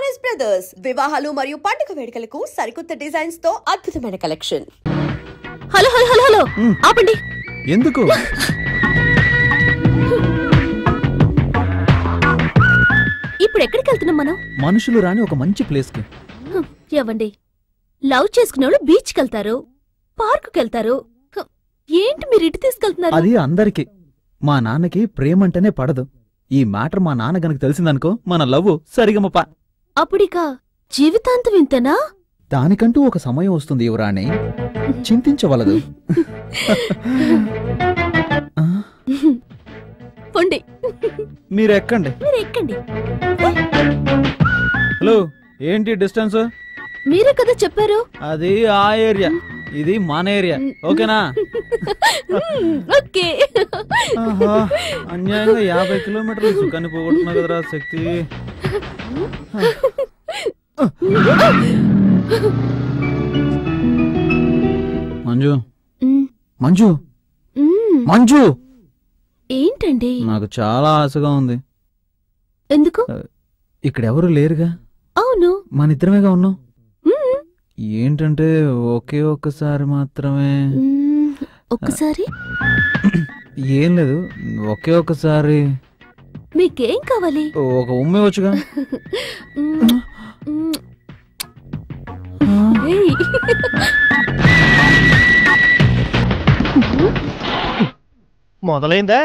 Choice brothers వివాహాలు మరియు పండుగ వేడుకలకు సరికొత్త డిజైన్స్ తో అద్భుతమైన collection. Hello hello hello hello ఆపండి. ఎందుకు? ఇప్పుడు ఎక్కడికి వెళ్తున్నాం మనం? మనుషులు రాని ఒక మంచి ప్లేస్ కి. ఏవండి, లవ్ చేసుకునే వాళ్ళు బీచ్ కెళ్తారు, పార్క్ కెళ్తారు. ఏంటి మీరు ఇటు తీసుకెళ్తున్నారు? అది అందరికి. మా నాన్నకి ప్రేమంటేనే పడదు. ఈ మ్యాటర్ మా నాన్న గనక తెలిసిందనుకో మన లవ్ సరిగమప. అప్పుడిక జీవితాంతం ఇంతనా? దానికంటూ ఒక సమయం వస్తుంది యువరాణి, చింతించవలదు. పొండి, మీరెక్కండి. హలో, ఏంటి డిస్టెన్స్? మీరే కదా చెప్పారు. అది ఆ ఏరియా, ఇది మన ఏరియా. ఓకేనా? ఓకే. అన్యాయంగా 50 కిలోమీటర్లు సుఖాన్ని పోగొట్టున్నా కదరా శక్తి. మంజు, మంజు, మంజు, ఏంటండి? నాకు చాలా ఆశగా ఉంది. ఎందుకు? ఇక్కడెవరూ లేరుగా. అవును, మన ఇద్దరమేగా ఉన్నాం. ఏంటంటే ఒకే ఒక్కసారి మాత్రమే. ఒక్కసారి ఏం లేదు, ఒకే ఒక్కసారి. మీకేం కావాలి? ఒక ఉమ్మే వచ్చుగా. మొదలైందా?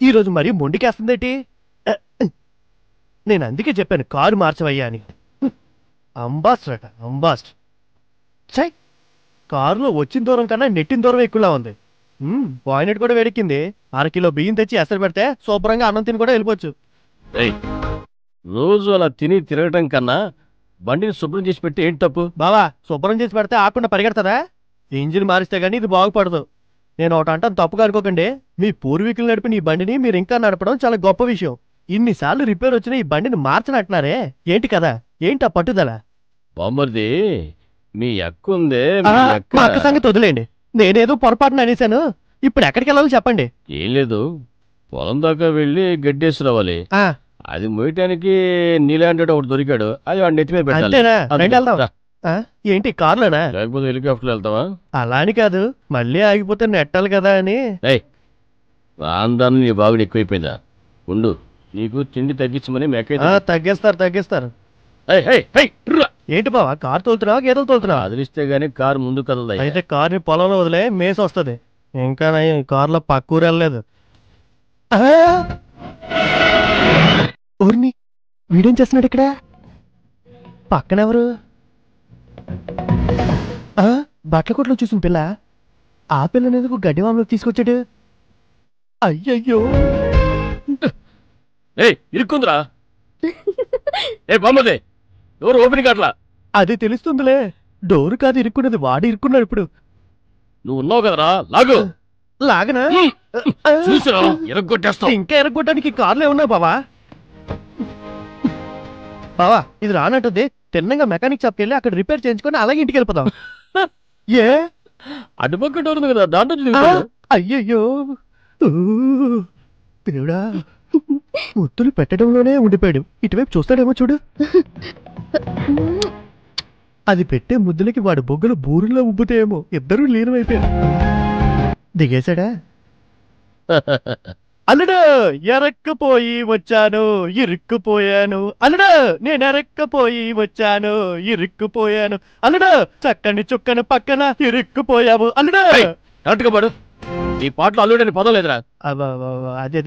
ఈరోజు మరీ మొండికేస్తుందేటి? నేను అందుకే చెప్పాను కారు మార్చవయ్యా అని. అంబాస్టర్ అంబాస్టర్. చై, కారులో వచ్చిన దూరం కన్నా నెట్టిన దూరం ఎక్కువలా ఉంది. బాయినెట్ కూడా వేడెక్కింది. 1/2 కిలో బియ్యం తెచ్చి ఎసరు పెడితే శుభ్రంగా అన్నం తిని కూడా వెళ్ళిపోవచ్చు. రోజు అలా తిని తిరగటం కన్నా బండిని శుభ్రం చేసి పెట్టి ఏంటి తప్పు? బావా, శుభ్రం చేసి పెడితే ఆకుండా పరిగెడతాదా? ఇంజిన్ మారిస్తే గానీ ఇది బాగుపడదు. నేను ఒకటి అంటాను, తప్పుగా అనుకోకండి. మీ పూర్వీకులు నడిపిన ఈ బండిని మీరు ఇంకా నడపడం చాలా గొప్ప విషయం. ఇన్నిసార్లు రిపేర్ వచ్చిన ఈ బండిని మార్చనంటున్నారే, ఏంటి కదా? ఏంటా పట్టుదల? బామ్మర్ది, మీ అక్కుందే. మా అక్క సంగతి వదిలేండి. నేనేదో పొరపాటున అనేశాను. ఇప్పుడు ఎక్కడికి వెళ్ళాలో చెప్పండి. ఏం లేదు, పొలం దాకా వెళ్ళి గడ్డేసి రావాలి. అది మోయటానికి నీలాంటి ఒకటి దొరికాడు, అది వాడిని నెత్తి మీద పెట్టాలి. రండి వెళ్దాం. ఏంటి కార్లోనా? లేకపోతే హెలికాప్టర్ వెళ్తావా? అలా అని కాదు, మళ్ళీ ఆగిపోతే నెట్టాలి కదా అని. ఆందాన్ని నీ బాగుడు ఎక్కువైపోయిందా? ఉండు, నీకు తిండి తగ్గించమని తగ్గిస్తారు. ఏంటి బావా, కారు తోలుతున్నావా గేదెలు తోలుతున్నావా? అదిలిస్తే గానీ కారు ముందు కదలదా. అయితే కార్ని పొలంలో వదిలే మేసి వస్తుంది. ఇంకా కారులో పక్కూరు వెళ్ళలేదు. ఊరిని వీడేం చేస్తున్నాడు ఇక్కడ? పక్కనెవరు? బట్టల కొట్లో చూసిన పిల్ల. ఆ పిల్లనేందుకు గడ్డి వామలోకి తీసుకొచ్చాడు? అయ్యయ్యో, ఇరుక్కుందిరా. బామ్మదే, డోర్ ఓపెనింగ్ అట్లా. అది తెలుస్తుందిలే, డోరు కాదు ఇరుక్కున్నది, వాడు ఇరుక్కున్నాడు. ఇప్పుడు నువ్వు ఉన్నావు కదరా, లాగు. లాగనా? ఎరగొట్టేస్తావు. ఇంకా ఎరగొట్టడానికి కార్లు ఏమన్నా బావా? బావా, ఇది రానంటుంది. తిన్నంగా మెకానిక్ షాప్కి వెళ్ళి అక్కడ రిపేర్ చేయించుకొని అలాగే ఇంటికి వెళ్ళిపోదాం. ఏ అటుపక్క డోర్ ఉంది కదా, దాంట్లో. అయ్యయ్యో దేవుడా, ముత్తులు పెట్టడంలోనే ఉండిపోయాడు. ఇటువైపు చూస్తాడేమో చూడు. అది పెట్టే ముద్దులకి వాడు బొగ్గలు బూరుల్లో ఉబ్బుతాయేమో. ఇద్దరూ లీనమైపోయారు. దిగేశాడా? అల్లుడు, ఎరక్కపోయి వచ్చాను, ఇరుక్కుపోయాను. అల్లుడు, నేను ఎరక్కపోయి వచ్చాను, ఇరుక్కుపోయాను. అల్లుడు, చక్కని చుక్కని పక్కన ఇరుక్కుపోయావు. అల్లుడు, కరెక్ట్గా పాడు. ఈ పాటలో అల్లుడని పదం లేదురా. అదే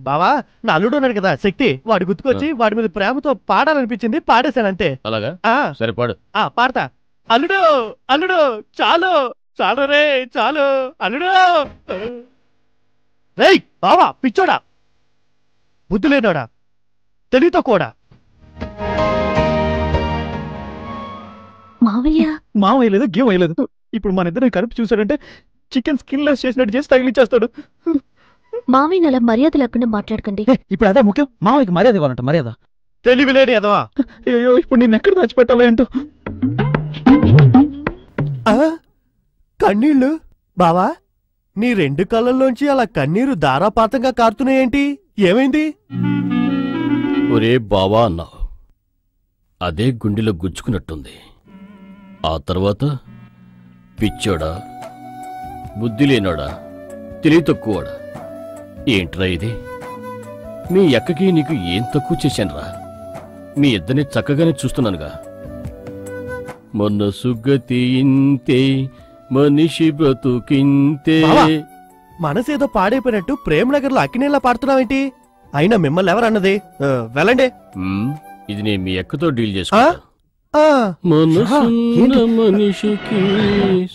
బావా, నా అల్లుడు ఉన్నాడు కదా శక్తి, వాడు గుర్తుకొచ్చి వాడి మీద ప్రేమతో పాడాలనిపించింది, పాడేశాను అంతే. అలాగా? సరే పాడు. పాడతా. అల్లుడు, అల్లుడు, చాలు చాలు రే, చాలు అల్లుడు. రేయ్ బావా, పిచ్చోడా, బుద్ధి లేనోడా, తెలివితో కూడా. మావయ్య లేదు, గేమ్ వేయలేదు. ఇప్పుడు మన ఇద్దరు కలిపి చూసాడంటే చికెన్ స్కిన్ లెస్ చేసినట్టు చేసి తగిలిచ్చేస్తాడు. మావయ్య అలా మర్యాద లేకుండా మాట్లాడకండి. ఇప్పుడు అదే ముఖ్యం, మావయ్యకి మర్యాద ఇవ్వాలంట. మర్యాద తెలివిలేని ఎదవా. అయ్యో, ఇప్పుడు నేను ఎక్కడ దాచిపెట్టాలి ఏంటో. కన్నీళ్ళు బావా, నీ 2 కళ్ళల్లోంచి అలా కన్నీరు ధారాపాతంగా కారుతున్నాయేంటి? ఏమైంది? ఒరే బావా అన్నావు, అదే గుండెలో గుచ్చుకున్నట్టుంది. ఆ తర్వాత పిచ్చోడా, బుద్ధి లేనోడా, తెలివి తక్కువడా, ఏంట్రా ఇది? మీ అక్కకి నీకు ఏం తక్కువ చేశానురా? మీ ఇద్దరిని చక్కగానే చూస్తున్నానుగా. మొన్న సుగతి ఇంతే, మనిషి బ్రతుకింతే. మనసేదో పాడైపోయినట్టు ప్రేమనగర్లో అక్కినేలా పాడుతున్నావేంటి? అయినా మిమ్మల్ని ఎవరన్నది? వెళ్ళండి. ఇది నేను మీ అక్కతో డీల్ చేసుకుంటా. ఆ, మనసున్న మనిషికి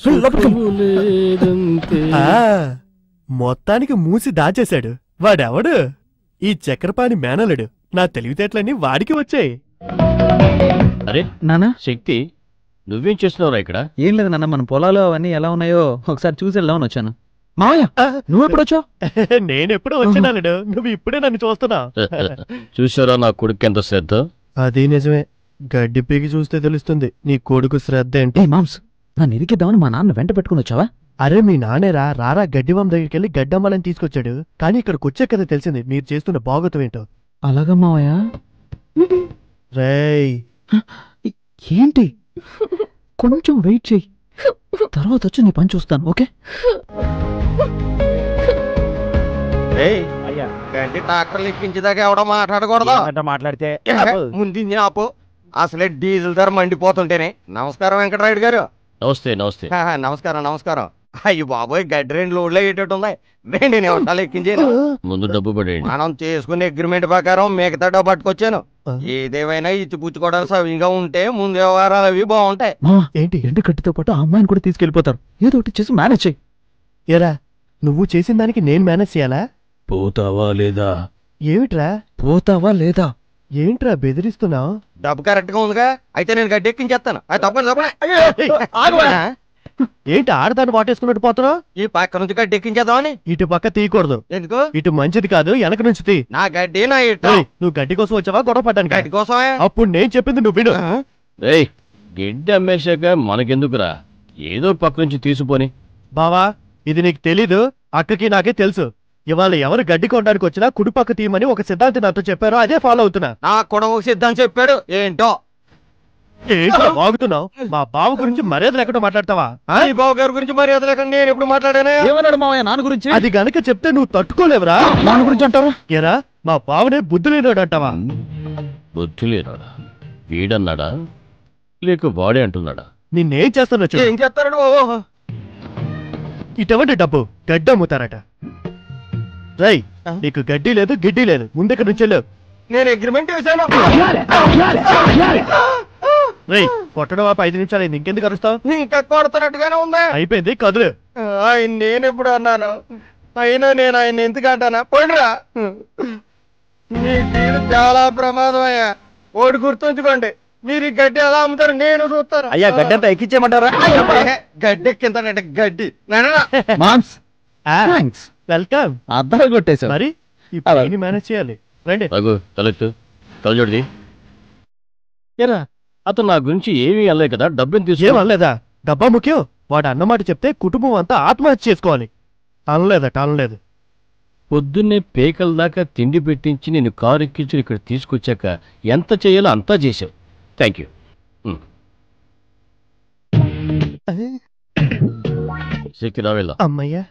సుఖము లేదంతే. మొత్తానికి మూసి దాచేశాడు. వాడెవడు? ఈ చక్రపాణి మేనలుడు. నా తెలివితేటలన్నీ వాడికి వచ్చాయి. అరే నానా, శక్తి, నువ్వేం చేస్తున్నావురా ఇక్కడ? ఏం లేదు నాన్న, మన పొలాలు అవన్నీ ఎలా ఉన్నాయో ఒకసారి చూసి వెళ్దామని వచ్చాను. మావయ్య, నువ్వెప్పుడొచ్చావు? నేనెప్పుడో వచ్చానలుడు, నువ్వు ఇప్పుడే నన్ను చూస్తున్నావు. చూసారా నా కొడుకు ఎంత శ్రద్ధ? అది నిజమే. గడ్డి పీకి చూస్తే తెలుస్తుంది నీ కొడుకు శ్రద్ధ ఏంటి. ఏ మామ్స్, నన్ను ఇరికిద్దామని మా నాన్న వెంట పెట్టుకుని వచ్చావా? అరే మీ నానేరా, రారా గడ్డివం దగ్గరికి వెళ్ళి గడ్డమ్మాలని తీసుకొచ్చాడు. కానీ ఇక్కడికి వచ్చే కదా తెలిసింది మీరు చేస్తున్న బాగోతం ఏంటో. అలాగా మావయ్య? రేయ్, ఏంటి? కొంచెం వెయిట్ చెయ్యి, తర్వాత వచ్చి నీ పని చూస్తాను. ఓకే? గడ్డి ట్రాక్టర్లు ఎక్కించేదాకా ఎవడో మాట్లాడకూడదు. మాట్లాడితే ముందు ఆపు. అసలే డీజిల్ ధర మండిపోతుంటేనే. నమస్కారం వెంకటరాయుడు గారు. నమస్తే నమస్తే. నమస్కారం నమస్కారం. అయ్యి బాబోయ్, గడ్డి 2 లోడ్లు అయ్యేటట్టు ఉంది. 2 నిమిషాలు ఎక్కించాను. ముందు డబ్బు పడేయండి. మనం చేసుకునే అగ్రిమెంట్ ప్రకారం మిగతా డబ్బు పట్టుకొచ్చాను. ఏదేమైనా ఇచ్చిపుచ్చుకోవడానికి సవిగా ఉంటే ముందు వ్యవహారాలు అవి బాగుంటాయి. ఏంటి? ఎండు కట్టితో పాటు ఆ అమ్మాయిని కూడా తీసుకెళ్లిపోతారు. ఏదో ఒకటి చేసి మేనేజ్ చెయ్యి. ఏరా, నువ్వు చేసిన దానికి నేను మేనేజ్ చేయాలా? పోతావా లేదా? ఏమిట్రా? పోతావా లేదా? ఏంట్రా బెదిరిస్తున్నావు? డబ్బు కరెక్ట్ గా ఉందిగా, అయితే నేను గడ్డి ఎక్కించేస్తాను. అది తప్పని ఏంటి ఆడదాన్ని వాటేసుకున్నట్టు పోతున్నావు? ఈ పక్క నుంచి గడ్డి ఎక్కించేద్దామని. ఇటు పక్క తీయకూడదు. ఎందుకు? ఇటు మంచిది కాదు, వెనక నుంచి తీ. నా గడ్డి నా ఇట్టు. నువ్వు గడ్డి కోసం వచ్చావా గొడవ పడ్డానికి? గడ్డి కోసమే. అప్పుడు నేను చెప్పింది నువ్వు విను. ఏయ్, గిడ్డి అమ్మేశాక మనకెందుకురా, ఏదో పక్క నుంచి తీసుకొని. బావా, ఇది నీకు తెలీదు, అక్కకి నాకే తెలుసు. ఇవాళ ఎవరు గడ్డి కొనడానికి వచ్చినా కుడిపక్క తీయమని ఒక సిద్ధాంతి నాతో చెప్పారో అదే ఫాలో అవుతున్నా. నా కొడవ సిద్ధం చెప్పాడు. ఏంటో ఏంటో వాగుతున్నావు? మా బావ గురించి మర్యాద లేకుండా మాట్లాడతావా? ఈ బావ గారి గురించి మర్యాద లేకుండా నేను ఎప్పుడు మాట్లాడానే? ఏమన్నాడు మావయ్య నాన్న గురించి? అది గనక చెప్తే నువ్వు తట్టుకోలేవురా. నాన్న గురించి అంటారా? ఏరా, మా బావనే బుద్ధి లేనాడు అంటావా? బుద్ధి లేనాడా? వీడన్నాడా లేక వాడే అంటున్నాడా? నిన్నేం చేస్తానో ఏం చేస్తాడు నువ్వు? ఇటువంటి డబ్బు గడ్డి అమ్ముతారట. రై, నీకు గడ్డి లేదు గిడ్డి లేదు, ముందెక్కడి నుంచి వెళ్ళు. నేను అగ్రిమెంట్ చేశాను. రై, కొట్టడం 5 నిమిషాలు అయింది, ఇంకెందుకు అరుస్తావు? ఇంకా కొడుతున్నట్టుగానే ఉందా? అయిపోయింది, కదులు. ఆయన నేను ఎప్పుడు అన్నాను? అయినా నేను ఆయన ఎందుకు అంటానా? పోయినరా, మీ తీరు చాలా ప్రమాదం అయ్యా. ఓడి గుర్తుంచుకోండి, మీరు ఈ గడ్డి ఎలా అమ్ముతారు నేను చూస్తాను. అయ్యా గడ్డి అంతా ఎక్కించేయమంటారా? గడ్డి ఎక్కింతానంటే గడ్డి. మామ్స్, థాంక్స్. వెల్కమ్. అద్దాలు కొట్టేశావు. మరి ఈ పని మేనేజ్ చేయాలి. రండి. రఘు, తలెత్తు, తలజోడిది. ఏరా, అతను నా గురించి ఏమీ అనలేదు కదా, డబ్బుని ఏం తీసుకో. అనలేదా? డబ్బా ముఖ్యం. వాడు అన్నమాట చెప్తే కుటుంబం అంతా ఆత్మహత్య చేసుకోవాలి. అనలేదు. పొద్దున్నే పేకల దాకా తిండి పెట్టించి నేను కారు ఎక్కించి ఇక్కడ తీసుకొచ్చాక ఎంత చేయాలో అంతా చేశావు. Thank you. శక్తి రావేలా. అమ్మయ్యా.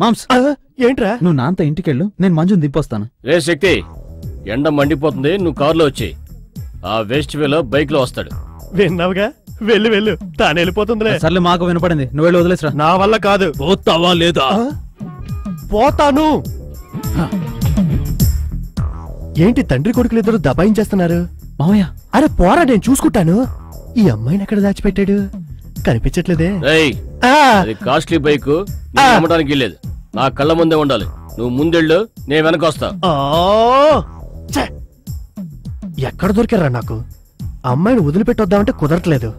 మామ్స్, ఏంట్రా? నువ్వు నాన్నతో ఇంటికెళ్ళు, నేను మంజుని దింపొస్తాను. రే శక్తి, ఎండ మండిపోతుంది, నువ్వు కారులో వచ్చి ఆ వేస్ట్ వేలో బైక్ లో వస్తాడు. విన్నావుగా, వెళ్ళు, తాను వెళ్ళిపోతుందిలే. సర్లే, మాకు వినపడింది, నువ్వు వెళ్ళి వదిలేసరా. నా వల్ల కాదు. పోతావా లేదా? పోతాను. ఏంటి తండ్రి కొడుకులు ఇద్దరు దబాయించేస్తున్నారు? మావయ్య, అరే పోరా, నేను చూసుకుంటాను. ఈ అమ్మాయిని ఎక్కడ దాచిపెట్టాడు? కనిపించట్లేదే. రేయ్, అది కాస్ట్లీ బైక్, అమ్మడానికి లేదు, నా కళ్ళ ముందే ఉండాలి. నువ్వు ముందెళ్ళు, నేను వెనక వస్తా. ఎక్కడ దొరికారా నాకు? అమ్మాయిని వదిలిపెట్టొద్దామంటే కుదరట్లేదు.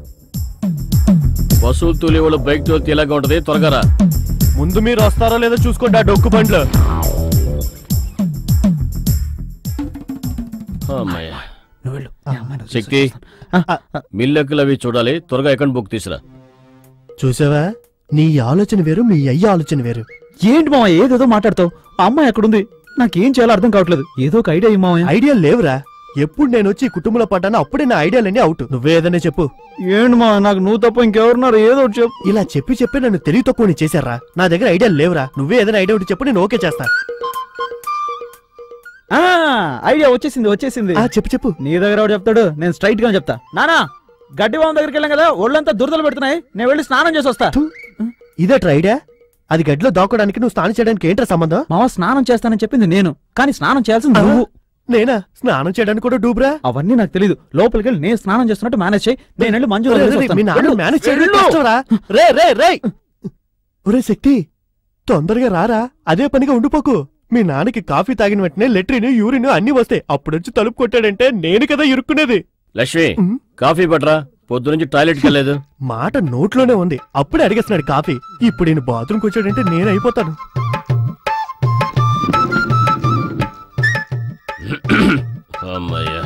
వసూలు తూలి వాళ్ళు బైక్ తోలితే ఇలాగా ఉంటది, త్వరగా రా. ముందు మీరు వస్తారో లేదో చూసుకోండి ఆ డొక్కు బండ్లు. అమ్మయ్య. నువ్వు వెళ్ళు. శక్తి, మిల్లెక్కులు అవి చూడాలి, త్వరగా అకౌంట్ బుక్ తీసురా. చూసావా, నీ ఆలోచన వేరు, మీ అయ్య ఆలోచన వేరు. ఏంటి మావయ్య ఏదేదో మాట్లాడతావు? ఆ అమ్మాయి ఎక్కడుంది? నాకేం చేయాలో అర్థం కావట్లేదు. ఏదో ఒక ఐడియా ఇవ్వు మావయ్య. ఐడియా లేవురా. ఎప్పుడు నేను వచ్చి ఈ కుటుంబంలో పడ్డానో అప్పుడే నా ఐడియాలన్నీ అవుట్. నువ్వే ఏదైనా చెప్పు. ఏంటి మా నాకు నువ్వు తప్ప ఇంకెవరున్నారు? ఏదో ఒకటి చెప్పు. ఇలా చెప్పి నన్ను తెలివి తక్కువ చేశారా? నా దగ్గర ఐడియా లేవురా. నువ్వే ఏదైనా ఐడియా ఒకటి చెప్పు, నేను ఓకే చేస్తా. ఐడియా వచ్చేసింది. చెప్పు. నీ దగ్గర ఎవరు చెప్తాడు? నేను స్ట్రైట్ గా చెప్తా. నానా, గడ్డి బావం దగ్గరికి వెళ్ళాం కదా, ఒళ్ళంతా దురదలు పెడుతున్నాయి, నేను వెళ్ళి స్నానం చేసి వస్తా. ఇదేట్రా ఐడియా? అది గడ్డిలో దాక్కోడానికి నువ్వు స్నానం చేయడానికి ఏంట్రా సంబంధం? మావ స్నానం చేస్తానని చెప్పింది నేను, కానీ స్నానం చేయాల్సింది నువ్వు. నేనా స్నానం చేయడానికి కూడా డూబ్రా? అవన్నీ నాకు తెలీదు. లోపలికి వెళ్ళి నేను స్నానం చేస్తున్నట్టు మేనేజ్ చేయి. నేను వెళ్ళి మంజు ఒరే శక్తి, తొందరగా రారా. అదే పనిగా ఉండిపోకు. మీ నాన్నకి కాఫీ తాగిన వెంటనే లెట్రిన్, యూరిన్ అన్ని వస్తాయి. అప్పుడొచ్చి తలుపు కొట్టాడంటే నేను కదా ఇరుక్కునేది. లక్ష్మి, కాఫీ పట్రా. పొద్దు నుంచి టాయిలెట్కి వెళ్ళలేదు. మాట నోట్లోనే ఉంది, అప్పుడే అడిగేస్తున్నాడు కాఫీ. ఇప్పుడు నేను బాత్రూమ్కి వచ్చాడంటే నేను అయిపోతాను. అమ్మయ్యా.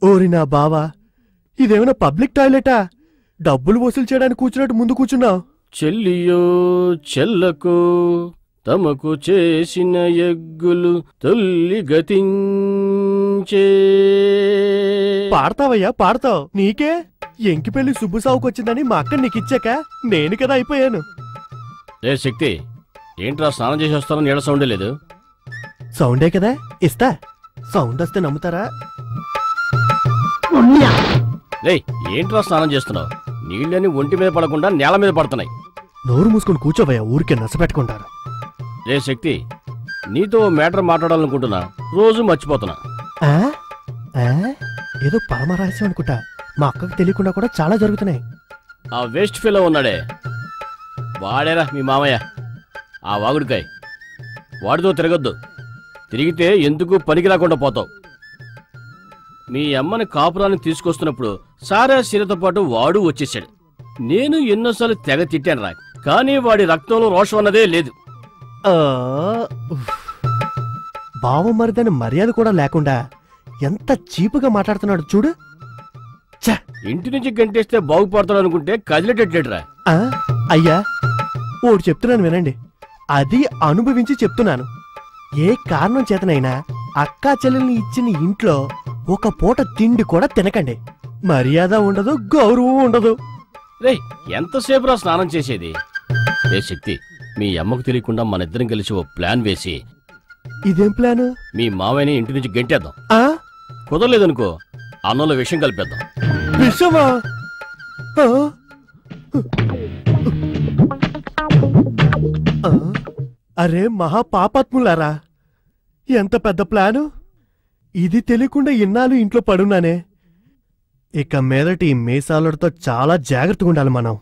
ఓరి నా బావా, ఇదేమైనా పబ్లిక్ టాయిలెటా? డబ్బులు వసూలు చేయడానికి కూర్చున్నట్టు ముందు కూర్చున్నావు. చెల్లియో చెల్లకు తమకు చేసిన ఎగ్గులు తొల్లి గతించే. పాడతావయ్యా పాడతావు. నీకే ఎంకి పెళ్లి సుబ్బు సావుకొచ్చిందని మా అక్క నీకిచ్చాక నేను కదా అయిపోయాను. ఏ శక్తి, ఏంట్రా స్నానం చేసి వస్తానని ఏడ సౌండే లేదు? సౌండే కదా ఇస్తా. సౌండ్ వస్తే నమ్ముతారా? ఏంట్రా స్నానం చేస్తున్నావు? నీళ్ళని ఒంటి మీద పడకుండా నేల మీద పడుతున్నాయి. నోరు మూసుకొని కూర్చోవయ్యా, ఊరికే నచ్చపెట్టుకుంటారు. రే శక్తి, నీతో మ్యాటర్ మాట్లాడాలనుకుంటున్నా, రోజు మర్చిపోతున్నా. ఏదో పరమరహస్యం అనుకుంటా. మా అక్కకు తెలియకుండా కూడా చాలా జరుగుతున్నాయి. ఆ వేస్ట్ ఫెలో ఉన్నాడే, వాడేరా మీ మామయ్య. ఆ వాగుడికాయ్, వాడితో తిరగొద్దు. తిరిగితే ఎందుకు పనికి రాకుండా పోతావు. మీ అమ్మని కాపురాన్ని తీసుకొస్తున్నప్పుడు సారా శీలతో పాటు వాడు వచ్చేసాడు. నేను ఎన్నోసార్లు తెగ తిట్టాను రా, కానీ వాడి రక్తంలో రోషం అన్నదే లేదు. బావ మరిదని మర్యాద కూడా లేకుండా ఎంత చీపుగా మాట్లాడుతున్నాడు చూడు. ఇంటి నుంచి గంటేస్తే బాగుపడతాడు అనుకుంటే కదిలేటట్లేడురా. అయ్యా, ఓడి చెప్తున్నాను వినండి. అది అనుభవించి చెప్తున్నాను. ఏ కారణం చేతనైనా అక్కా చెల్లెల్ని ఇచ్చిన ఇంట్లో ఒక పూట తిండి కూడా తినకండి. మర్యాద ఉండదు, గౌరవం ఉండదు. రే, ఎంతసేపు రా స్నానం చేసేది? రే శక్తి, మీ అమ్మకు తెలియకుండా మన ఇద్దరం కలిసి ఓ ప్లాన్ వేసి. ఇదేం ప్లాన్? మీ మావయ్యని ఇంటి నుంచి గెంటేద్దాం. కుదరలేదనుకో, అన్నంలో విషయం కలిపేద్దాం. విషమా? అరే మహా పాపాత్ములారా, ఎంత పెద్ద ప్లాను! ఇది తెలియకుండా ఇన్నాళ్ళు ఇంట్లో పడున్నానే. ఇక మీదటి ఈ మీసాలతో చాలా జాగ్రత్తగా ఉండాలి మనం.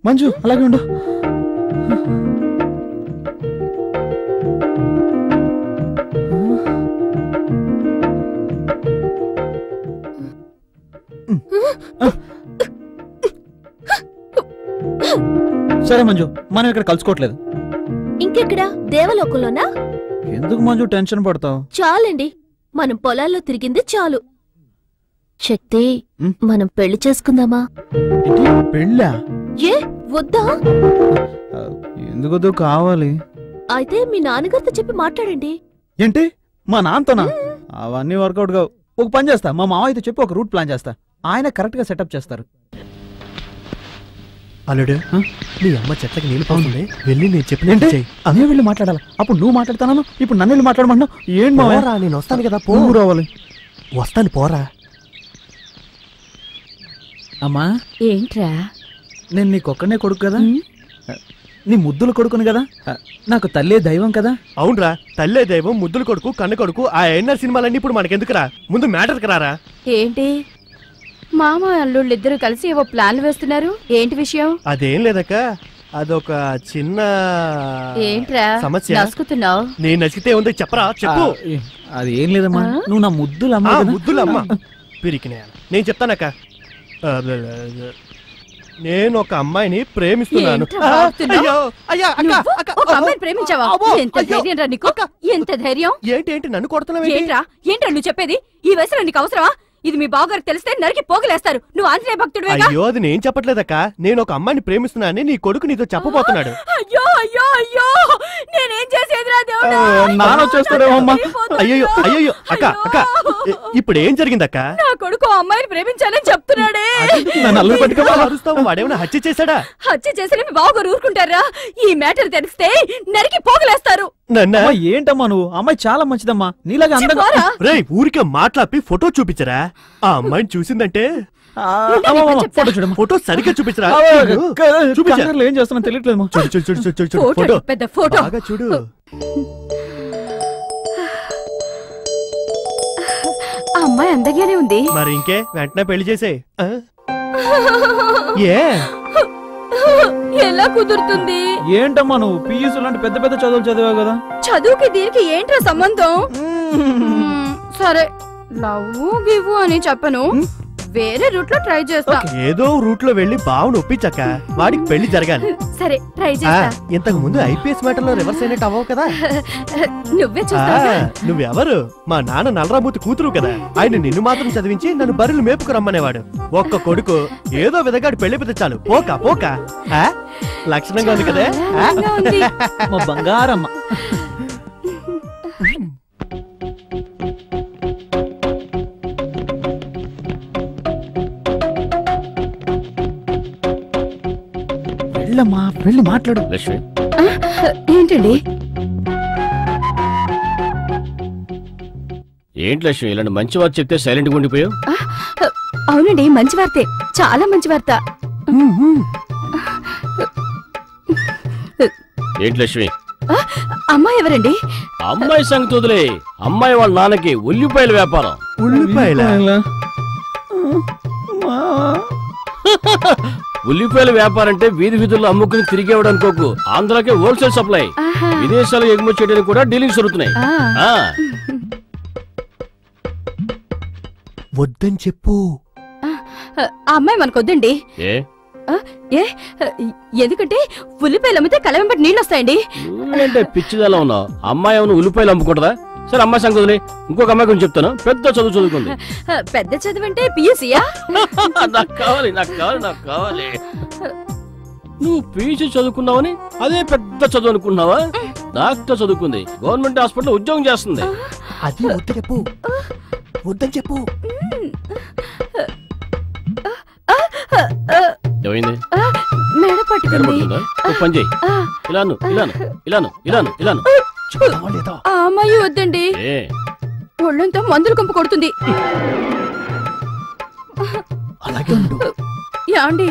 మంజు అలాగే ఉండు. సరే మంజు, మనం ఇక్కడ కలుసుకోవట్లేదు. ఇంకెక్కడా? దేవలోకంలోనా? ఎందుకు మంజు టెన్షన్ పడతావు? చాలండి, మనం పొలాల్లో తిరిగింది చాలు. శక్తి, మనం పెళ్లి చేసుకుందామా? పెళ్ళా? ఏ వద్దా? ఎందుకొద్దు, కావాలి. అయితే మీ నాన్నగారితో చెప్పి మాట్లాడండి. ఏంటి, మా నాన్నతోనా? అవన్నీ వర్కౌట్ కావు. ఒక పని చేస్తా, మా మావయ్యతో చెప్పి ఒక రూట్ ప్లాన్ చేస్తా. ఆయన కరెక్ట్ గా సెటప్ చేస్తారు. అల్లుడు, నీ అమ్మ చెట్లకి నీళ్ళు పోతుంది, వెళ్ళి నేను చెప్పిన అదే వెళ్ళి మాట్లాడాలి. అప్పుడు నువ్వు మాట్లాడతాను, ఇప్పుడు నన్ను వెళ్ళి మాట్లాడమన్నావు. ఏం మావరా, నేను వస్తాను కదా, పో. రావాలి. వస్తాను, పోరా. అమ్మా, ఏంట్రా? నేను నీకొక్కనే కొడుకు కదా, నీ ముద్దులు కొడుకుని కదా, నాకు తల్లే దైవం కదా. అవునరా, తల్లే దైవం, ముద్దులు కొడుకు, కన్న కొడుకు. ఆ ఎన్ఆర్ సినిమాలన్నీ ఇప్పుడు మనకెందుకురా, ముందు మ్యాటర్కి రారా. ఏంటి మామ అల్లుళ్ళిద్దరూ కలిసి ఏవో ప్లాన్లు వేస్తున్నారు? ఏంటి విషయం? అదేం లేదక్క, అదొక చిన్న ఏంట్రా సమస్య. నసుకుతున్నావు? నేను నచ్చితే ఉంది, చెప్పరా, చెప్పు. అది ఏం లేదమ్మా, నువ్వు నా ముద్దులమ్మ. ముద్దులమ్మ పిరికినా, నేను చెప్తానక్క. నేను ఒక అమ్మాయిని ప్రేమిస్తున్నాను. ఏంట్రా బాగుతున్నావ్? అయ్యో, అయ్యా, అక్క, నువ్వు అక్క, ఒక అమ్మాయిని ప్రేమించావా? అబ్బో, ఎంత అయ్యో, ధైర్యం రా నీకు? అక్క. ఎంత ధైర్యం? ఏంటి నన్ను కొడుతున్నావు? ఏంట్రా నువ్వు చెప్పేది? ఈ వయసులో నీకు అవసరమా? ఇది మీ బావగారికి తెలిస్తే నరికి పోగలేస్తారు. నువ్వు ఆంజనేయ భక్తుడివేగా? అయ్యో, అది నేను చెప్పట్లేదక్క. నేను ఒక అమ్మాయిని ప్రేమిస్తున్నానని నీ కొడుకు నీతో చెప్పబోతున్నాడు. అయ్యో అయ్యో అయ్యో, నేనేం చేసేదిరా దేవుడా? నాన్న వచ్చేస్తాడేమో అమ్మా. అయ్యో అయ్యో, అక్క అక్క, ఇప్పుడు ఏం జరిగిందక్క? నా కొడుకు ఆ అమ్మాయిని ప్రేమించాలని చెప్తున్నాడే. నన్ను అల్లరి పట్టుకోవా? అరుస్తావు, వాడేమైనా హత్య చేశాడా? హత్య చేసిన మీ బావగారు ఊరుకుంటారా? ఈ మ్యాటర్ తెలిస్తే నరికి పోగలేస్తారు. నన్నా అమ్మా, ఏంటమ్మా నువ్వు? అమ్మాయి చాలా మంచిదమ్మా, నీలాగా అందంగా. చెప్పారా? రేయ్, ఊరికే మాట్లాపి ఫోటో చూపించరా? ఆ అమ్మాయిని చూసిందంటే ఫోటో చూడమ్మా. ఫోటో సరిగ్గా చూపించరా? చూపించు. కన్నర్లో ఏం చేస్తున్నా తెలియట్లేదు. చూడు చూడు చూడు చూడు చూడు, ఫోటో ఫోటో పెద్ద ఫోటో. బాగా చూడు. ఆ అమ్మాయి అందగానే ఉంది. మరి ఇంకే వెంటనే పెళ్లి చేసే. ఏ ఎలా కుదురుతుంది? ఏంటమ్మా నువ్వు పియూసీ లాంటి పెద్ద పెద్ద చదువులు చదివావు కదా? చదువుకి దీనికి ఏంట్రా సంబంధం? సరే, లవ్ గివ్ అని చెప్పను, వేరే రూట్ లో ట్రై చేస్తా. ఏదో రూట్ లో వెళ్లి బావును ఒప్పించక్క, వాడికి పెళ్లి జరగాలి. సరే, ట్రై చేస్తా. ఇంతకు ముందు ఐపీఎస్ మ్యాటర్లో రివర్స్ అయినట్టు అవ్వవు కదా? నువ్వే చూస్తావా? నువ్వెవరు? మా నాన్న నల్లరాబూతి కూతురు కదా. ఆయన నిన్ను మాత్రం చదివించి నన్ను బర్రెలు మేపుకు రమ్మనేవాడు. ఒక్క కొడుకు, ఏదో విధంగా పెళ్లి పెద్ద చాలు. పోక పోక లక్షణంగా ఉంది కదా? అందంగా ఉంది. మా బంగారమ్మ. వెళ్ళమ్మా, వెళ్ళి మాట్లాడు. లక్ష్మి, ఏంటండి? ఏంటి లక్ష్మి ఇలాంటి మంచి వార్త చెప్తే సైలెంట్గా ఉండిపోయావు? అవునండి, మంచి వార్తే, చాలా మంచి వార్త. ఏంటి లక్ష్మి? అమ్మాయి ఎవరండి? అమ్మాయి సంగతి వదిలే. అమ్మాయి వాళ్ళ నాన్నకి ఉల్లిపాయల వ్యాపారం. ఉల్లిపాయల ఉల్లిపాయల వ్యాపారం అంటే వీధి వీధుల్లో అమ్ముకుని తిరిగేవాడు అనుకోకు. ఆంధ్రాకే హోల్సేల్ సప్లై, విదేశాలకు ఎగుమతి చేయడానికి కూడా డీలింగ్స్ జరుగుతున్నాయి. వద్దని చెప్పు. ఆ అమ్మాయి మనకొద్దండి. ఏ ఏ ఎందుకంటే ఉల్లిపాయలు అమ్మితే కళ్ళ వెంబడి నీళ్ళు వస్తాయండి. నువ్వేంటే పిచ్చిదాలా ఉన్నావు? అమ్మాయి ఏమైనా ఉల్లిపాయలు అమ్ముకుంటుందా? సరే, అమ్మాయి సంగతి వదిలే. ఇంకొక అమ్మాయి గురించి చెప్తాను. పెద్ద చదువు చదువుకుంది. పెద్ద చదువు అంటే పియూసీయా? నాకు కావాలి, నాకు కావాలి, నాకు కావాలి. నువ్వు పీజీ చదువుకున్నావని అదే పెద్ద చదువు అనుకున్నావా? డాక్టర్ చదువుకుంది, గవర్నమెంట్ హాస్పిటల్ ఉద్యోగం చేస్తుంది. అది వద్దు చెప్పు, వద్దని చెప్పు. ఏమైంది? మెడ పట్టుకుంది. కనబడుతుందా? ఓ పని చేయి, ఇలాను ఇలాను ఇలాను ఇలాను ఇలాను. ఆ అమ్మాయి వద్దండి, ఏ ఒళ్ళంతా మందులు కంపు కొడుతుంది. అలాగే ఉండు. యాండి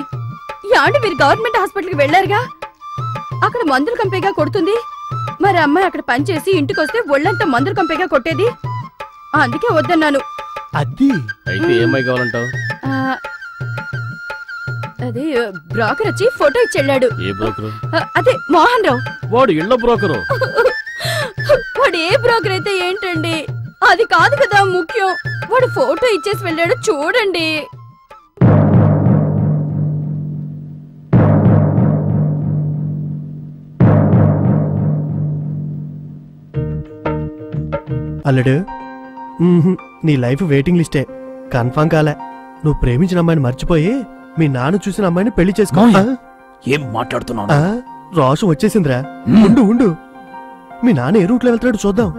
మీరు గవర్నమెంట్ హాస్పిటల్కి వెళ్ళారుగా, అక్కడ మందులు కంపేగా కొడుతుంది. మరి అమ్మాయి అక్కడ పనిచేసి ఇంటికి వస్తే ఒళ్ళంతా మందులు కంపేగా కొట్టేది. అందుకే వద్దన్నాను. అది అయితే ఏమై కావాలంటావు? అది బ్రోకర్ వచ్చి ఫోటో ఇచ్చి వెళ్ళాడు. ఏ బ్రోకరు? అదే మోహన్ రావు. వాడు ఇళ్ళ బ్రోకరు. వాడు ఏ బ్రోకర్ అయితే ఏంటండి, అది కాదు కదా ముఖ్యం. వాడు ఫోటో ఇచ్చేసి వెళ్ళాడు, చూడండి. అల్లుడు, నీ లైఫ్ వెయిటింగ్ లిస్టే, కన్ఫర్మ్ కాలే. నువ్వు ప్రేమించిన అమ్మాయిని మర్చిపోయి మీ నాన్న చూసిన అమ్మాయిని పెళ్లి చేసుకో. ఏం మాట్లాడుతున్నావు? రోషం వచ్చేసిందిరా. ఉండు ఉండు, మీ నాన్న ఏ రూట్లో వెళ్తాడు చూద్దాం.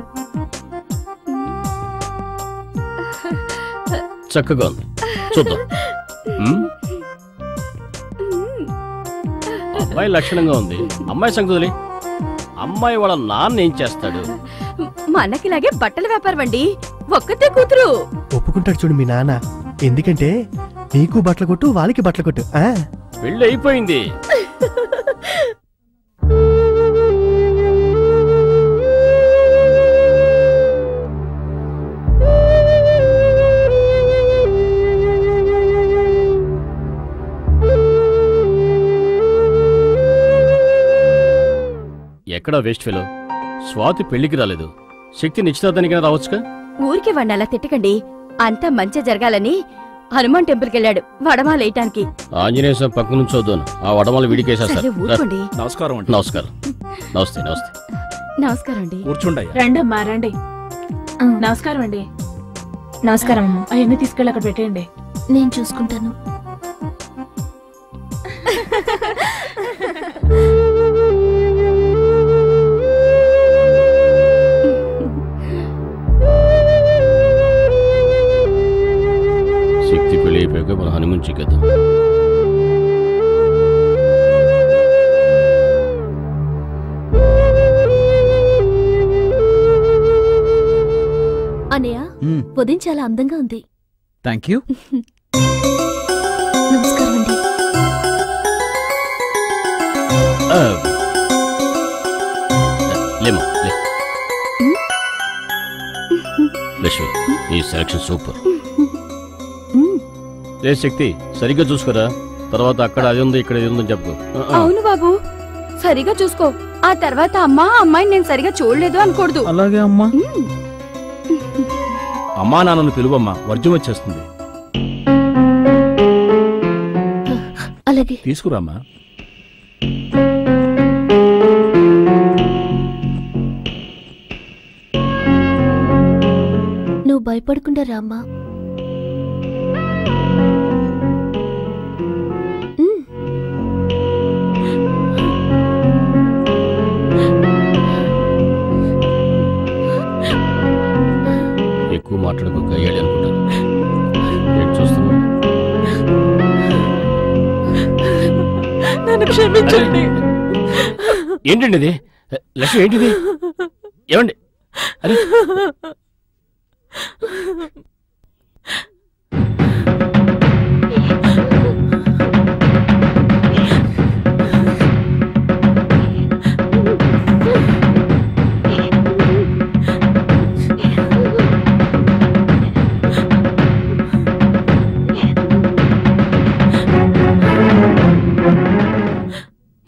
చక్కగా ఉంది, చూద్దాం. అమ్మాయి లక్షణంగా ఉంది. అమ్మాయి సంగతులే. అమ్మాయి వాళ్ళ నాన్న ఏం చేస్తాడు? మనకిలాగే బట్టల వ్యాపారం అండి, ఒక్కతే కూతురు. ఒప్పుకుంటాడు చూడు మీ నాన్న. ఎందుకంటే నీకు బట్టలు కొట్టు, వాళ్ళకి బట్టలు కొట్టు. పెళ్ళి అయిపోయింది. ఎక్కడా వేస్ట్ ఫెలో? స్వాతి పెళ్లికి రాలేదు, శక్తి నిశ్చితార్థానికైనా రావచ్చుగా. ఊరికి వాడిని అలా తిట్టకండి. అంతా మంచి జరగాలని హనుమాన్ టెంపుల్కి వెళ్ళాడు వడమాల వేయటానికి. ఆంజనేయ స్వామి పక్క నుంచి వద్దాను, ఆ వడమాల విడికేసేస్తారు. ఊరుకోండి. నమస్కారం అండి. నమస్కారం. నమస్తే. నమస్తే. నమస్కారం అండి. కూర్చోండి. రండమ్మా రండి. నమస్కారం అండి. నమస్కారం అమ్మా. అవన్నీ తీసుకెళ్ళి అక్కడ పెట్టేయండి. నేను చూసుకుంటాను. శక్తి పెళ్లి అయిపోయాక మన హనుమాన్ చిక్కేద్దాం. అనయ్య, ఉదయం చాలా అందంగా ఉంది. Thank you. నమస్కారం అండి. లేమా లే. లక్ష్మి, ఈ సెలక్షన్ సూపర్. లే శక్తి, సరిగ్గా చూసుకోరా, తర్వాత అక్కడ అది ఉంది ఇక్కడ ఇది ఉందని చెప్పు. అవును బాబు, సరిగా చూసుకో. ఆ తర్వాత అమ్మాయిని నేను సరిగా చూడలేదు అనకూడదు. అలాగే అమ్మా. అమ్మా నాన్నను పిలువమ్మా, వర్జం వచ్చేస్తుంది. అలాగే. తీసుకురామ్మా. నువ్వు భయపడకుండా రామ్మా. ఎక్కువ మాట్లాడుకో, గయ్యాలి అనుకుంటాను. ఏంటి చూస్తున్నావు? నన్ను క్షమించండి. ఏంటండి ఇది? లక్ష్మి ఏంటిది? ఏమండి? అరే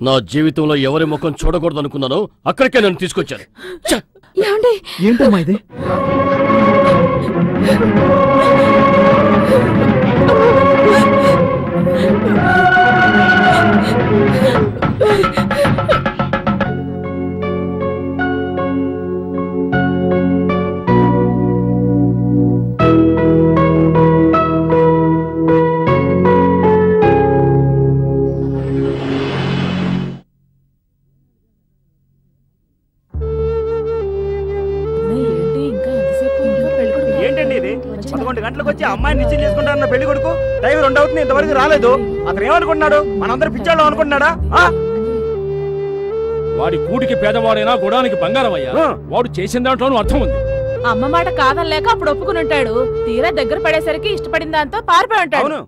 నా జీవితంలో ఎవరి ముఖం చూడకూడదు అనుకున్నానో అక్కడికే నన్ను తీసుకొచ్చారు. ఏంటమ్మా ఇది? ఏంటండి ఇది? 11 గంటలకు వచ్చి అమ్మాయిని నిశ్చయం చేసుకుంటారన్న పెళ్లి కొడుకు టైం 2 అవుతుంది, ఇంతవరకు రాలేదు. అతను ఏమనుకుంటున్నాడు? మనందరూ పిచ్చాళ్ళం అనుకుంటున్నాడా? వాడి కూడికి పేదవాడైనా గుడానికి బంగారం అయ్యా. వాడు చేసిన దాంట్లోనూ అర్థం ఉంది. అమ్మ మాట కాదనలేక అప్పుడు ఒప్పుకుని ఉంటాడు. తీరా దగ్గర పడేసరికి ఇష్టపడిన దాంతో పారిపోయి ఉంటాడు. అవును.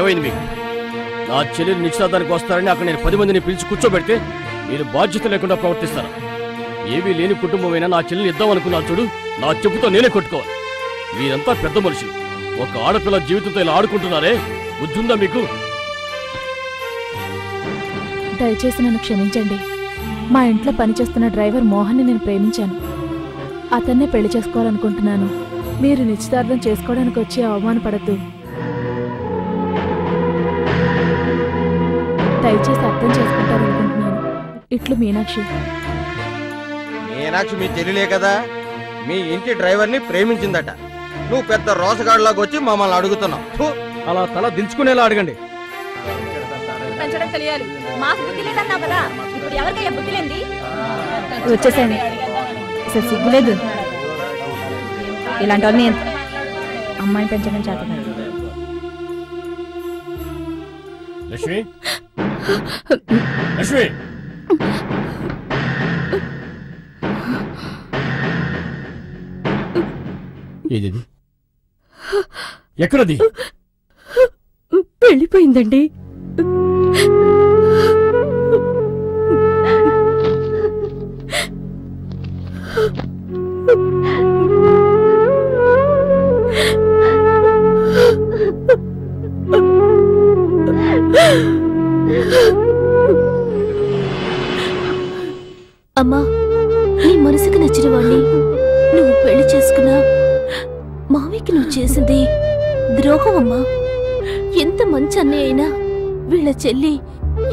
ఏమైంది మీకు? నా చెల్లెలు నిశ్చితార్థానికి వస్తారని అక్కడ నేను 10 మందిని పిలిచి కూర్చోబెడితే మీరు బాధ్యత లేకుండా ప్రవర్తిస్తారు. ఏమీ లేని కుటుంబమైనా నా చెల్లెని ఇద్దాం అనుకున్నా చూడు, నా చెప్పుతో నేనే కొట్టుకోవాలి. మీరంతా పెద్ద మనుషులు, ఒక ఆడపిల్ల జీవితంతో ఇలా ఆడుకుంటున్నారే, బుద్ధుందా మీకు? దయచేసి నన్ను క్షమించండి. మా ఇంట్లో పనిచేస్తున్న డ్రైవర్ మోహన్ని నేను ప్రేమించాను. అతన్నే పెళ్లి చేసుకోవాలనుకుంటున్నాను. మీరు నిశ్చితార్థం చేసుకోవడానికి వచ్చి అవమానపడద్దు. దయచేసి అర్థం చేసుకుంటారనుకుంటున్నాను. ఇట్లు మీనాక్షి. మీనాక్షి మీ చెల్లిలే కదా? మీ ఇంటి డ్రైవర్ని ప్రేమించిందట. నువ్వు పెద్ద రోసగాడిలాగా వచ్చి మమ్మల్ని అడుగుతున్నావు. అలా తల దించుకునేలా అడగండి. వచ్చేసాను. అసలు సిగ్గులేదు. ఇలాంటి వాళ్ళని అమ్మాయిని పెంచడం చేతకాదు. లక్ష్మి, లక్ష్మి, ఏది? ఎక్కడది? వెళ్ళిపోయిందండి. అమ్మా, నీ మనసుకు నచ్చిన వాణ్ణి నువ్వు పెళ్లి చేసుకున్నా మావికి నువ్వు చేసింది ద్రోహం అమ్మా. ఎంత మంచి అన్నయ్య అయినా వీళ్ళ చెల్లి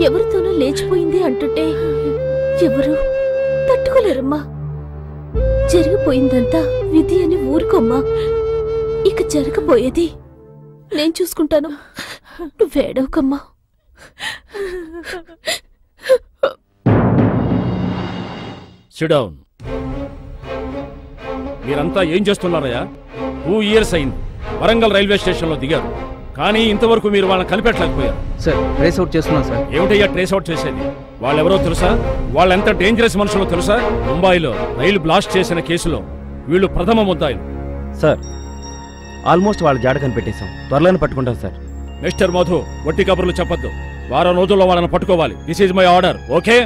ఎవరితోనూ లేచిపోయింది అంటుంటే ఎవరు తట్టుకోలేరమ్మా. జరిగిపోయిందంతా విధి అని ఊరుకోమ్మా. ఇక జరగబోయేది నేను చూసుకుంటాను. నువ్వేడవకమ్మా. Sit down. మీరంతా ఏం చేస్తున్నారయ్యా? 2 years అయింది వరంగల్ రైల్వే స్టేషన్లో దిగారు, కానీ ఇంతవరకు మీరు వాళ్ళని కనిపెట్టలేకపోయారు. సార్ ట్రేస్ అవుట్ చేస్తున్నాం సార్. ఏమిటయ్యా ట్రేస్ అవుట్ చేసేది? వాళ్ళెవరో తెలుసా? వాళ్ళెంత డేంజరస్ మనుషులో తెలుసా? ముంబైలో రైలు బ్లాస్ట్ చేసిన కేసులో వీళ్ళు ప్రథమ ముద్దాయిలు. సార్ ఆల్మోస్ట్ వాళ్ళ జాడ కనిపెట్టేశాం, త్వరలోనే పట్టుకుంటాం సార్. మిస్టర్ మధు, వట్టి కబుర్లు చెప్పొద్దు. వారం రోజుల్లో వాళ్ళని పట్టుకోవాలి. This is my order. Okay?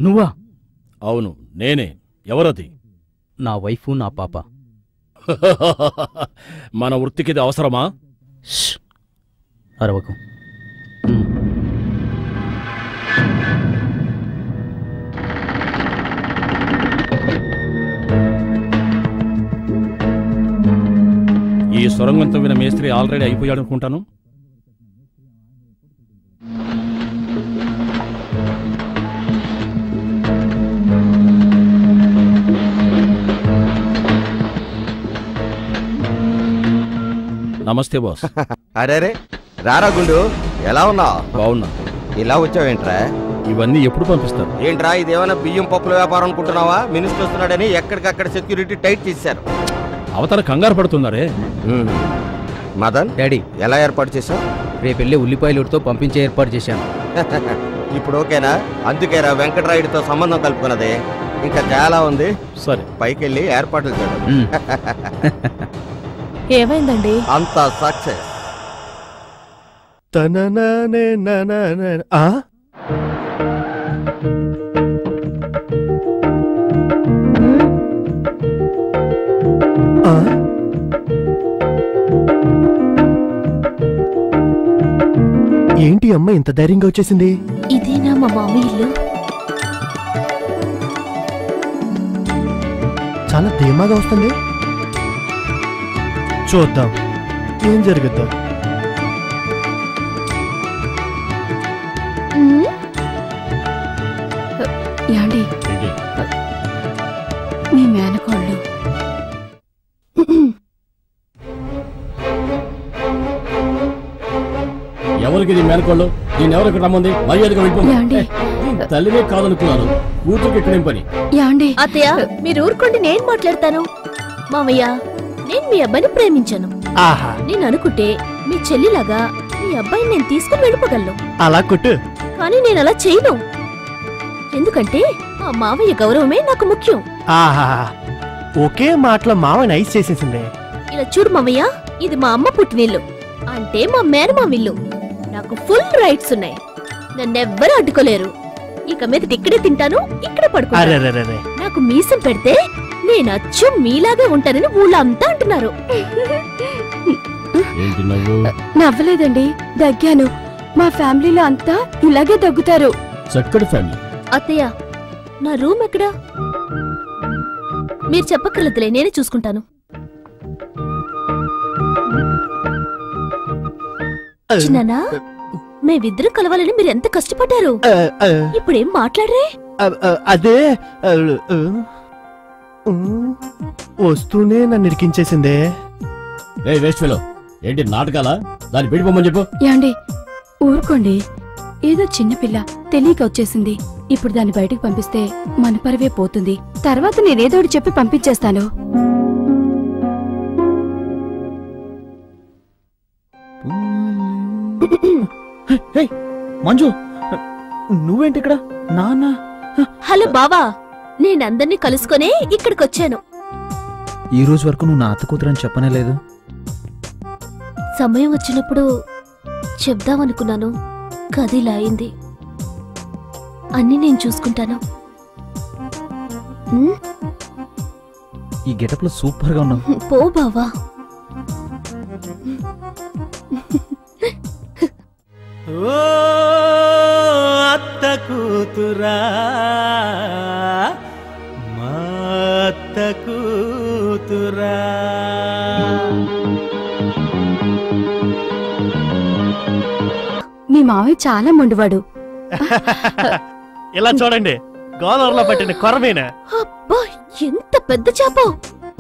నువ్వా? అవును, నేనే. ఎవరది? నా వైఫు, నా పాప. మన వృత్తికిది అవసరమా? అరవకు. ఈ సొరంగం తవ్విన మేస్త్రి ఆల్రెడీ అయిపోయాడు అనుకుంటాను. నమస్తే బాస్. అరే రారా గుండు, ఎలా ఉన్నావు? బాగున్నా. ఇలా వచ్చావేంట్రా? ఇవన్నీ ఎప్పుడు పంపిస్తారు? ఏంట్రా ఇదేమైనా బియ్యం పప్పుల వ్యాపారం అనుకుంటున్నావా? మినిస్టర్ వస్తున్నాడని ఎక్కడికక్కడ సెక్యూరిటీ టైట్ చేశారు. అవతల కంగారు పడుతున్నారే. మదన్ డాడీ, ఎలా ఏర్పాటు చేశావు? రేపెళ్ళి ఉల్లిపాయలుతో పంపించే ఏర్పాటు చేశాను. ఇప్పుడు ఓకేనా? అందుకేరా వెంకటరాయుడితో సంబంధం కలుపుకున్నది. ఇంకా చాలా ఉంది. సరే, పైకెళ్ళి ఏర్పాట్లు చేద్దాం. ఏమైందండి? అంత సక్సెస్. ఏంటి అమ్మ ఇంత ధైర్యంగా వచ్చేసింది? ఇదేనా మా మామీ ఇల్లు? చాలా ధీమాగా వస్తుంది. చూద్దాం ఏం జరుగుద్దో. యాండి, మీ మేనకోళ్ళు ఎవరికి ఇది మేనకోళ్ళు? నేను ఎవరికి రమ్మంది? మర్యాదగా వెళ్ళిపోయింది. తల్లినే కాదనుకున్నాను, కూతురికి ఎక్కడేం పని? అత్తయ్య, మీరు ఊరుకోండి, నేను మాట్లాడతాను. మామయ్య, నేను మీ అబ్బాయిని ప్రేమించాను. నేను అనుకుంటే మీ చెల్లిలాగా మీ అబ్బాయిని నేను తీసుకుని వెళ్ళిపోగలను. అలా కొట్టు. కానీ నేను అలా చేయను. ఎందుకంటే మా మామయ్య గౌరవమే నాకు ముఖ్యం. ఒకే మాటలో మావని ఐస్ చేసేసింది. ఇలా చూడు మామయ్య, ఇది మా అమ్మ పుట్టినిల్లు, అంటే మా మేనమామిల్లు. నాకు ఫుల్ రైట్స్ ఉన్నాయి. నన్నెవ్వరూ అడ్డుకోలేరు. ఇక మీద ఇక్కడే తింటాను, ఇక్కడే పడుకుంటాను. నాకు మీసం పెడితే నేను అచ్చం మీలాగే ఉంటానని ఊళ్ళో అంతా అంటున్నారు. నవ్వలేదండి, దగ్గాను. మా ఫ్యామిలీలో అంతా ఇలాగే దగ్గుతారు. చక్కటి ఫ్యామిలీ. అత్తయ్య, నా రూమ్ ఎక్కడా? మీరు చెప్పక్కర్లేదులే, నేనే చూసుకుంటాను. చిన్నానా, మేమిద్దరం కలవాలని మీరు ఎంత కష్టపడ్డారు. ఇప్పుడేం మాట్లాడరే? అదే వస్తూనే నన్ను ఇరికించేసిందే. వేస్ట్ ఫెలో, ఏంటి నాటకాలా? దాన్ని పెడిపోమని చెప్పు. యాండి ఊరుకోండి, ఏదో చిన్నపిల్ల తెలియక వచ్చేసింది. ఇప్పుడు దాన్ని బయటకు పంపిస్తే మన పరువే పోతుంది. తర్వాత నేనేదోటి చెప్పి పంపించేస్తాను. మంజు, నువ్వేంటి ఇక్కడ? నాన్న. హలో బావా, నేనందర్నీ కలుసుకునే ఇక్కడికొచ్చాను. ఈ రోజు వరకు నువ్వు నా అత్త కూతురని చెప్పనే లేదు. సమయం వచ్చినప్పుడు చెప్దామనుకున్నాను, కదిలా అయింది. అన్నీ నేను చూసుకుంటాను. ఈ గెటప్ లో సూపర్ గా ఉన్నావు. పో బావా. ఓ అత్త కూతురా, మా అత్త కూతురా. మీ మావయ్య చాలా మొండివాడు. ఇలా చూడండి, గోదావరిలో పట్టిన కొరమేనా? అబ్బా, ఎంత పెద్ద చేప!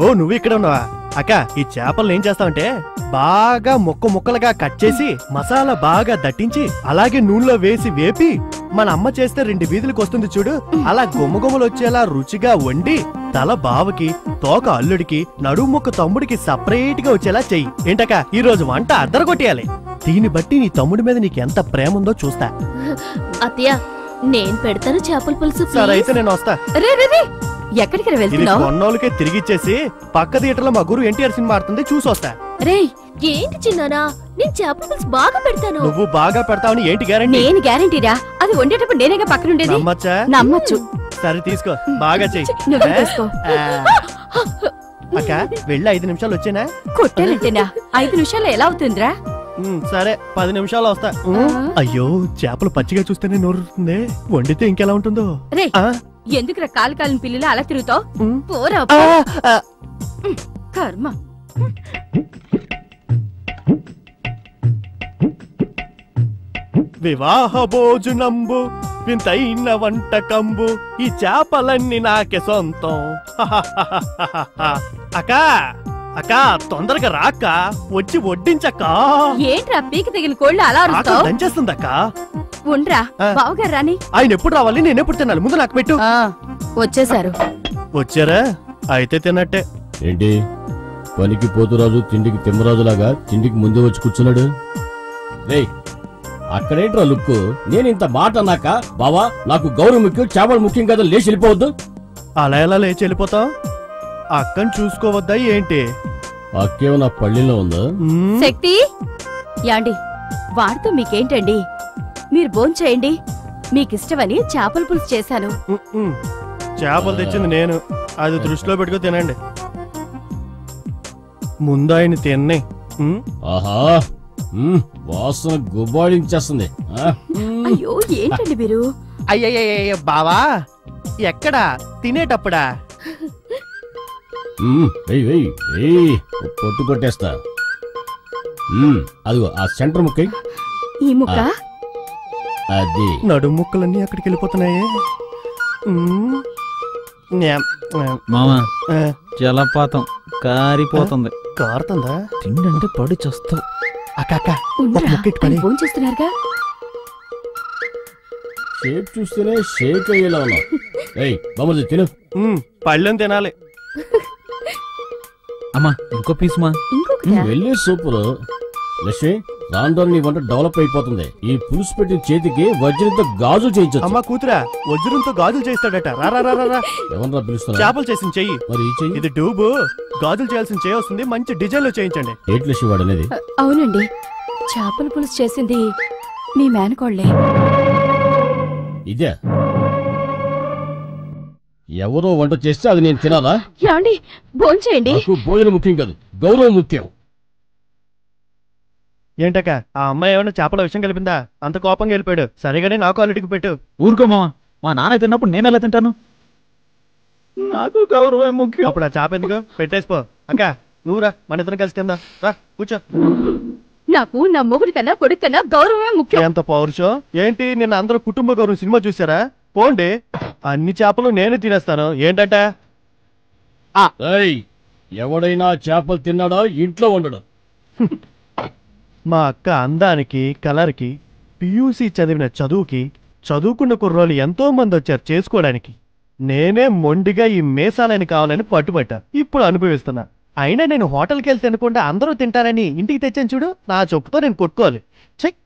ఓ, నువ్వు ఇక్కడ ఉన్నావా? అక్క, ఈ చేపలను ఏం చేస్తావంటే బాగా ముక్కలుగా కట్ చేసి మసాలా బాగా దట్టించి అలాగే నూనెలో వేసి వేపి మన అమ్మ చేస్తే 2 వీధులకు వస్తుంది చూడు, అలా గుమ్మగుమ్మలు వచ్చేలా రుచిగా వండి తల బావకి, తోక అల్లుడికి, నడుము ముక్క తమ్ముడికి సపరేట్ గా వచ్చేలా చెయ్యి. ఏంటక్క, ఈ రోజు వంట అద్దరగొట్టేయాలి. దీన్ని బట్టి నీ తమ్ముడి మీద నీకెంత ప్రేమ ఉందో చూస్తా. అత్తయ్య, నేను పెడతాను చేపల పులుసు. సరే అయితే నేను వస్తా. ఎక్కడికి ఇది వెళ్తున్నావు? కొన్నోళ్ళకే తిరిగిచ్చేసి పక్క థియేటర్లో మా గురు ఎన్టీఆర్ సినిమా ఆడుతుంది, చూసొస్తా. రేయ్, ఏంటి చిన్నానా, నేను చేపల పులుసు బాగా పెడతాను. నువ్వు బాగా పెడతావని ఏంటి గ్యారెంటీ? నేను గ్యారెంటీరా, అది వండేటప్పుడు నేనేగా పక్కనుండేది. నమ్మచ్చా? నమ్మచ్చు. సరే తీసుకో, బాగా చెయ్యి. నువ్వే తీసుకో. అక్క, వెళ్ళి 5 నిమిషాలు వచ్చేనా? కొట్టానంటేనా 5 నిమిషాలు ఎలా అవుతుందిరా? సరే 10 నిమిషాలు వస్తా. అయ్యో, చేపలు పచ్చిగా చూస్తేనే నోరుతుంది, వండితే ఇంకెలా ఉంటుందో. రే, ఎందుకురా కాలిన పిల్లలు అలా తిరుగుతావు? పోరా కర్మ. వివాహ భోజనంబు వింతైన వంటకంబు, ఈ చేపలన్నీ నాకే సొంతం. అక్క అక్క, తొందరగా రాక్క, వచ్చి వడ్డించక్క. ఏంట్రా పీకి తగిన కోళ్ళు అలా అరుస్తావు? దంచేస్తుందక్క. ఉండ్రా, బావగారు రాని. ఆయన ఎప్పుడు రావాలి, నేను ఎప్పుడు తినాలి? ముందు నాకు పెట్టు. వచ్చేసారు. వచ్చారా? అయితే తిన్నట్టే. ఏంటి పనికి పోతురాజు తిండికి తిమ్మరాజులాగా తిండికి ముందే వచ్చి కూర్చున్నాడు? రేయ్, అక్కడేంట్రా లుక్కు? నేను ఇంత మాట అన్నాక బావా నాకు గౌరవం ముఖ్యం, చేపలు ముఖ్యం కదా, లేచి వెళ్ళిపోవద్దు. అలా ఎలా లేచి వెళ్ళిపోతాం? అక్కని చూసుకోవద్దా ఏంటి? అక్కేమో నా పళ్ళిలో ఉందా? శక్తి, యాండి వాడితో మీకేంటండి? మీరు భోంచేయండి, మీకిష్టమని చేపల పులుసు చేశాను. చేపలు తెచ్చింది నేను, అది దృష్టిలో పెట్టుకో తినండి. ముందు ఆయన తిన్నే. ఆహా, వాసన గుబాడించేస్తుంది. అయ్యో, ఏంటండి మీరు? అయ్యయ్య బావా, ఎక్కడా? తినేటప్పుడా? పొట్టు కొట్టేస్తా. అదిగో ఆ సెంటర్ ముక్క. ఈ ముక్క అది. నడుము ముక్కలన్నీ అక్కడికి వెళ్ళిపోతున్నాయే. మామా, జలపాతం కారిపోతుంది. కారుతుందా? తిండంటే పడి చస్తావు. అక్క, భోంచేస్తున్నారుగా. షేప్ చూస్తేనే షేక్ అయ్యేలా ఉన్నా. బామ్మది తిను. పళ్ళెం తినాలి. అమ్మా, ఇంకో పీస్ మా. వెళ్ళే సూపర్. లక్ష్మి, రాను నీ వంట డెవలప్ అయిపోతుంది. ఈ పులుసు పెట్టిన చేతికి వజ్రంతో గాజు చేయించు. అమ్మా కూతురా, వజ్రంతో గాజులు చేస్తాడట. ఎవరన్నా పిలుస్తున్నా? చేపలు చేసిన చెయ్యి. మరి ఈ చెయ్యి? ఇది డూబు, గాజులు చేయాల్సిన చెయ్యి వస్తుంది. మంచి డిజైన్ లో చేయించండి. ఏంటి లక్ష్మి వాడు అనేది? అవునండి, చేపల పులుసు చేసింది మీ మేనకోళ్లే. ఇదే ఎవరో వంట చేస్తే అది నేను తినాలా? యాండి భోంచేయండి. భోజనం ముఖ్యం కాదు, గౌరవం ముఖ్యం. ఏంటక్క, ఆ అమ్మాయి ఏమైనా చేపల విషయం కలిపిందా? అంత కోపంగా వెళ్ళిపోయాడు. సరిగానే నాకు అల్లుడికి పెట్టు. ఊరుకో మామా, మా నాన్న తిన్నప్పుడు నేను ఎలా తింటాను? నాకు గౌరవం ముఖ్యం. అప్పుడు ఆ చేప ఎందుకు? పెట్టేసిపో. అక్క, నువ్వు రా, మన ఇద్దరం కలిసి తిందా. రా కూర్చో. నాకు నా మొగుడి కన్నా కొడుకు కన్నా గౌరవమే ముఖ్యం. ఎంత పౌరుషం! ఏంటి నిన్న అందరూ కుటుంబ గౌరవం సినిమా చూసారా? పోండి. అన్ని చేపలు నేను తినేస్తాను ఏంటంట ఎవడైనా చేపలు తిన్నాడా ఇంట్లో ఉండడు. మా అక్క అందానికి కలర్కి పియూసీ చదివిన చదువుకి చదువుకున్న కుర్రోళ్ళు ఎంతో మంది వచ్చారు చేసుకోవడానికి. నేనే మొండిగా ఈ మేసాలని కావాలని పట్టుబట్టా. ఇప్పుడు అనుభవిస్తున్నా. అయినా నేను హోటల్కి వెళ్తే తినకుండా అందరూ తింటారని ఇంటికి తెచ్చాను చూడు. నా చెప్పుతో నేను కొట్టుకోవాలి. చెక్